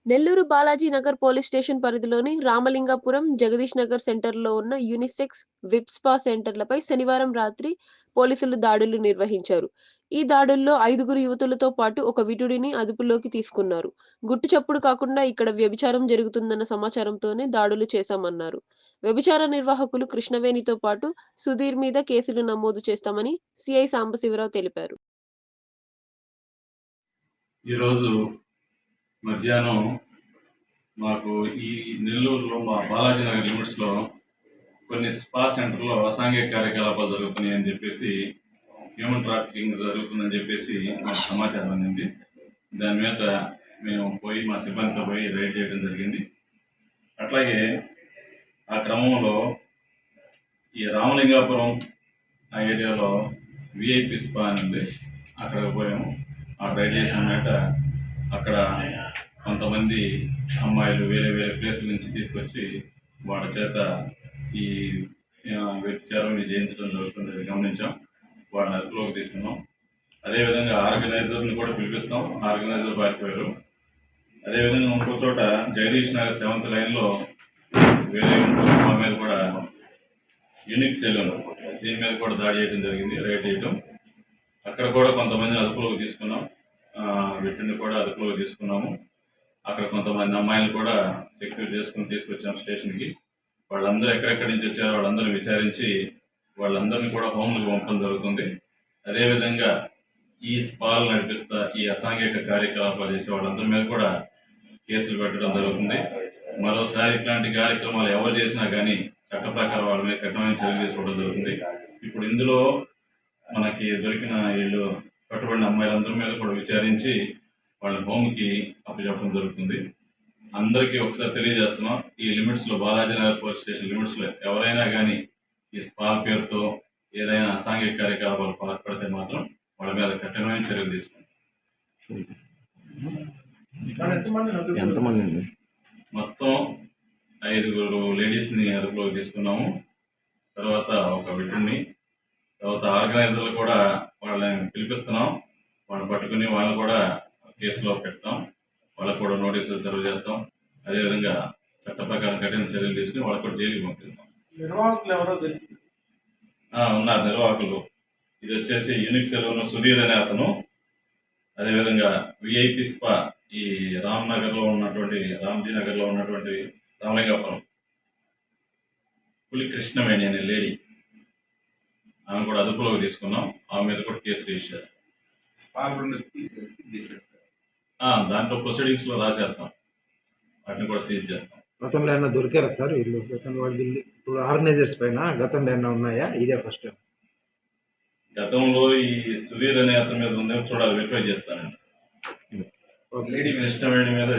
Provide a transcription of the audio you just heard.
Nellore Balaji Nagar police station పరిధిలోని రామలింగాపురం, జగదీష్ నగర్ సెంటర్‌లో ఉన్న యూనిసెక్స్, విప్ స్పా సెంటర్‌లపై శనివారం రాత్రి పోలీసులు దాడులు నిర్వహించారు. ఈ దాడుల్లో 5గురు యువతులతో పాటు ఒక విటుడిని అదుపులోకి తీసుకున్నారు. గుట్టు చప్పుడు కాకుండా ఇక్కడ వ్యభిచారం జరుగుతుందన్న సమాచారంతోనే దాడులు చేశామన్నారు. వ్యభిచార నిర్వాహకులు కృష్ణవేణితో పాటు సుధీర్ మీద కేసులు నమోదు చేస్తామని సీఐ సాంబశివరావు తెలిపారు. ఈరోజు మధ్యాహ్నం మాకు ఈ నెల్లూరులో మా బాలాజీ నగర్ లిమిట్స్లో కొన్ని స్పా సెంటర్లో అసాంఘిక కార్యకలాపాలు జరుగుతున్నాయని చెప్పేసి, హ్యూమన్ ట్రాఫికింగ్ జరుగుతుందని చెప్పేసి మాకు సమాచారం అందింది. దాని మీద మేము పోయి మా సిబ్బందితో పోయి రైడ్ చేయడం జరిగింది. అట్లాగే ఆ క్రమంలో ఈ రామలింగాపురం ఆ ఏరియాలో విఐపి స్పా అని ఉంది, అక్కడికి పోయాము. ఆ రైడ్ చేసిన మేట అక్కడ కొంతమంది అమ్మాయిలు వేరే వేరే ప్లేసుల నుంచి తీసుకొచ్చి వాళ్ళ చేత ఈ వ్యభిచారం చేయించడం జరుగుతుంది గమనించాం. వాళ్ళని అదుపులోకి తీసుకున్నాం. అదేవిధంగా ఆర్గనైజర్ని కూడా పిలిపిస్తాం. ఆర్గనైజర్ పారిపోయారు. అదేవిధంగా ఇంకో చోట జగదీష్ నగర్ 7th లైన్లో వేరే మా మీద కూడా యూనిక్ సెలూన్, దీని మీద కూడా దాడి చేయడం జరిగింది, రైడ్ చేయడం. అక్కడ కూడా కొంతమందిని అదుపులోకి తీసుకున్నాం. వీటిని కూడా అదుపులోకి తీసుకున్నాము. అక్కడ కొంతమంది అమ్మాయిలు కూడా సెక్యూర్ చేసుకుని తీసుకొచ్చాము స్టేషన్కి. వాళ్ళందరూ ఎక్కడెక్కడి నుంచి వచ్చారో వాళ్ళందరూ విచారించి వాళ్ళందరినీ కూడా హోమ్లకు పంపడం జరుగుతుంది. అదేవిధంగా ఈ స్పాలు నడిపిస్తా ఈ అసాంఘిక కార్యకలాపాలు చేసే వాళ్ళందరి మీద కూడా కేసులు పెట్టడం జరుగుతుంది. మరోసారి ఇట్లాంటి కార్యక్రమాలు ఎవరు చేసినా కానీ చట్ట ప్రకారం వాళ్ళ మీద కఠినమైన చర్యలు తీసుకోవడం జరుగుతుంది. ఇప్పుడు ఇందులో మనకి దొరికిన వీళ్ళు పట్టుబడిన అమ్మాయిలందరి మీద కూడా విచారించి వాళ్ళ హోమ్కి అప్పచెప్పడం జరుగుతుంది. అందరికీ ఒకసారి తెలియజేస్తున్నాం, ఈ లిమిట్స్లో బాలాజీ నగర్ పోలీస్ స్టేషన్ లిమిట్స్లో ఎవరైనా కానీ ఈ స్పా పేరుతో ఏదైనా అసాంఘిక కార్యకలాపాలు పాల్పడితే మాత్రం వాళ్ళ మీద కఠినమైన చర్యలు తీసుకుంటాం. మొత్తం 5గురు లేడీస్ని అదుపులోకి తీసుకున్నాము. తర్వాత ఒక విటుడిని, తర్వాత ఆర్గనైజర్లు కూడా వాళ్ళని పిలిపిస్తున్నాం. వాళ్ళని పట్టుకుని వాళ్ళని కూడా కేసులో పెడతాం. వాళ్ళకు కూడా నోటీసులు సర్వ్ చేస్తాం. అదేవిధంగా చట్ట ప్రకారం కఠిన చర్యలు తీసుకుని వాళ్ళకు కూడా జైలుకి పంపిస్తాం. ఉన్నారు నిర్వాహకులు. ఇది వచ్చేసి యూనిక్ సెలూన్ సుధీర్ అనే అతను, అదేవిధంగా విఐపి స్పా ఈ రామ్జీ నగర్లో ఉన్నటువంటి రామలింగాపురం పులి కృష్ణవేణి అనే లేడీ, ఆమె కూడా అదుపులోకి తీసుకున్నాం. ఆమె మీద కూడా కేసు రిజిస్టర్ చేస్తాం. దాంట్లో ప్రొసీడింగ్స్ లో రాసేస్తాం. వాటిని కూడా సీజ్ చేస్తాం. గతంలో ఏమన్నా దొరికారా సార్ వీళ్ళు? గతంలో వాళ్ళు ఇప్పుడు ఆర్గనైజర్స్ పైన గతంలో ఏమన్నా ఉన్నాయా? ఇదే ఫస్ట్ టైం. గతంలో ఈ సుధీర్ అనే అతని మీద ఉందేమో చూడాలి, వెరిఫై చేస్తానండి. లేడీ కృష్ణవేణి మీద